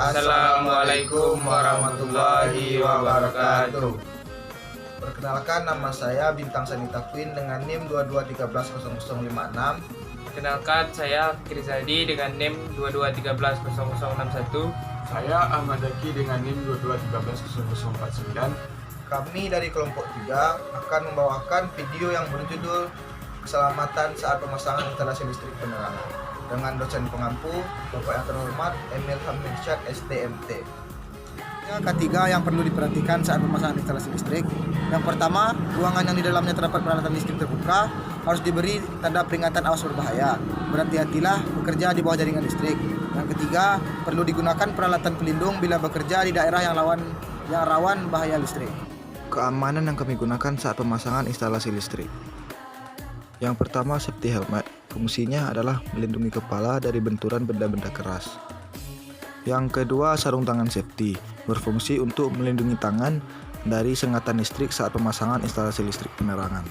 Assalamualaikum warahmatullahi wabarakatuh. Perkenalkan, nama saya Bintang Sanita Queen dengan NIM 22130056. Perkenalkan, saya Fikri Zadi dengan NIM 22130061. Saya Ahmad Daki dengan NIM 22130049. Kami dari kelompok 3 akan membawakan video yang berjudul Keselamatan saat pemasangan instalasi listrik penerangan dengan dosen pengampu Bapak yang terhormat Emil Hamidsyad STMT. Ketiga yang perlu diperhatikan saat pemasangan instalasi listrik. Yang pertama, ruangan yang di dalamnya terdapat peralatan listrik terbuka harus diberi tanda peringatan awas berbahaya. Berhati-hatilah bekerja di bawah jaringan listrik. Yang ketiga, perlu digunakan peralatan pelindung bila bekerja di daerah yang rawan bahaya listrik. Keamanan yang kami gunakan saat pemasangan instalasi listrik. Yang pertama, safety helmet. Fungsinya adalah melindungi kepala dari benturan benda-benda keras. Yang kedua, sarung tangan safety. Berfungsi untuk melindungi tangan dari sengatan listrik saat pemasangan instalasi listrik penerangan.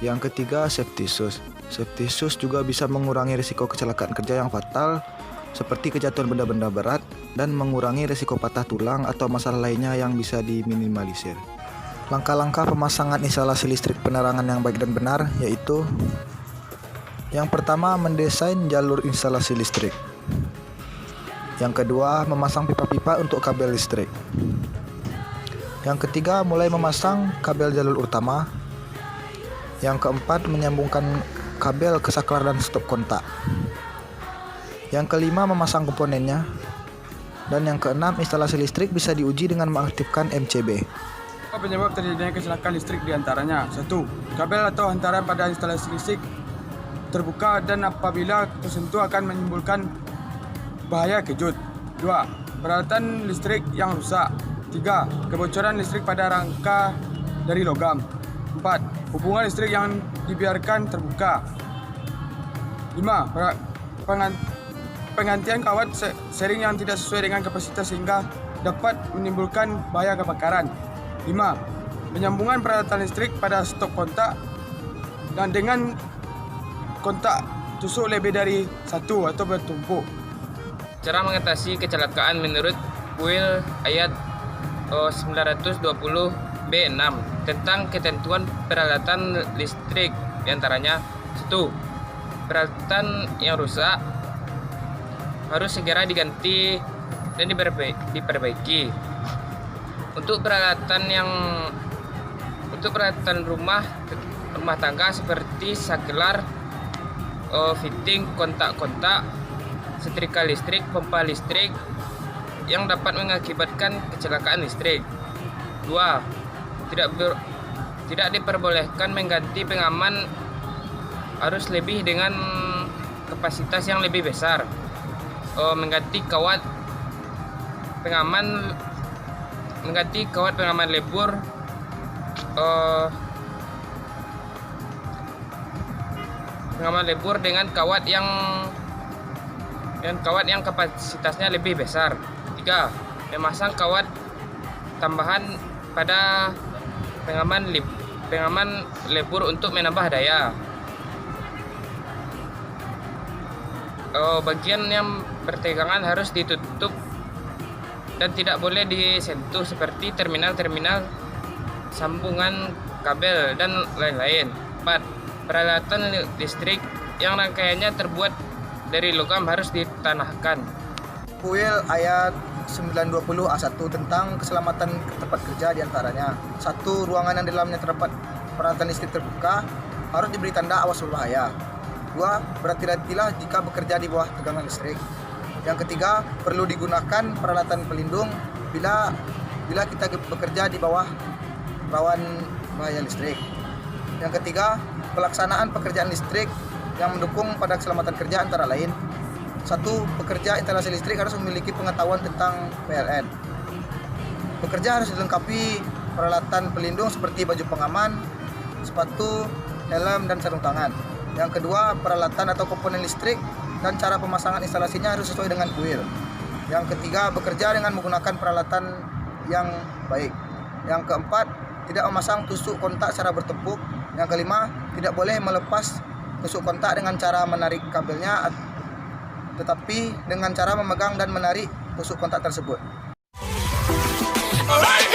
Yang ketiga, safety shoes. Safety shoes juga bisa mengurangi risiko kecelakaan kerja yang fatal seperti kejatuhan benda-benda berat dan mengurangi risiko patah tulang atau masalah lainnya yang bisa diminimalisir. Langkah-langkah pemasangan instalasi listrik penerangan yang baik dan benar yaitu: yang pertama, mendesain jalur instalasi listrik. Yang kedua, memasang pipa-pipa untuk kabel listrik. Yang ketiga, mulai memasang kabel jalur utama. Yang keempat, menyambungkan kabel ke saklar dan stop kontak. Yang kelima, memasang komponennya. Dan yang keenam, instalasi listrik bisa diuji dengan mengaktifkan MCB. Apa penyebab terjadinya kecelakaan listrik diantaranya? 1. Kabel atau hantaran pada instalasi listrik terbuka dan apabila tersentuh akan menimbulkan bahaya kejut. 2. Peralatan listrik yang rusak. 3. Kebocoran listrik pada rangka dari logam. 4. Hubungan listrik yang dibiarkan terbuka. 5. Penggantian kawat sering yang tidak sesuai dengan kapasitas sehingga dapat menimbulkan bahaya kebakaran. 5. Penyambungan peralatan listrik pada stop kontak dan dengan kontak tusuk lebih dari satu atau bertumpuk. Cara mengatasi kecelakaan menurut UIL ayat 920B6 tentang ketentuan peralatan listrik, diantaranya 1. Peralatan yang rusak harus segera diganti dan diperbaiki. Untuk peralatan rumah tangga seperti saklar, fitting kontak-kontak, setrika listrik, pompa listrik yang dapat mengakibatkan kecelakaan listrik. 2. Tidak diperbolehkan mengganti pengaman arus lebih dengan kapasitas yang lebih besar. Mengganti kawat pengaman lebur dengan kawat yang kapasitasnya lebih besar. 3. Memasang kawat tambahan pada pengaman lebur untuk menambah daya. Bagian yang bertegangan harus ditutup dan tidak boleh disentuh seperti terminal-terminal sambungan kabel dan lain-lain. 4. Peralatan listrik yang rangkaiannya terbuat dari logam harus ditanahkan. UIL ayat 920A1 tentang keselamatan tempat kerja diantaranya: 1. Ruangan yang di dalamnya terdapat peralatan listrik terbuka harus diberi tanda awas berbahaya. 2. Berhati-hatilah jika bekerja di bawah tegangan listrik. Yang ketiga, perlu digunakan peralatan pelindung bila kita bekerja di bawah rawan bahaya listrik. Yang ketiga, pelaksanaan pekerjaan listrik yang mendukung pada keselamatan kerja antara lain: 1. Pekerja instalasi listrik harus memiliki pengetahuan tentang PLN. Pekerja harus dilengkapi peralatan pelindung seperti baju pengaman, sepatu, helm, dan sarung tangan. Yang kedua, peralatan atau komponen listrik dan cara pemasangan instalasinya harus sesuai dengan UIL. Yang ketiga, bekerja dengan menggunakan peralatan yang baik. Yang keempat, tidak memasang tusuk kontak secara bertepuk. Yang kelima, tidak boleh melepas tusuk kontak dengan cara menarik kabelnya, tetapi dengan cara memegang dan menarik tusuk kontak tersebut. Alright.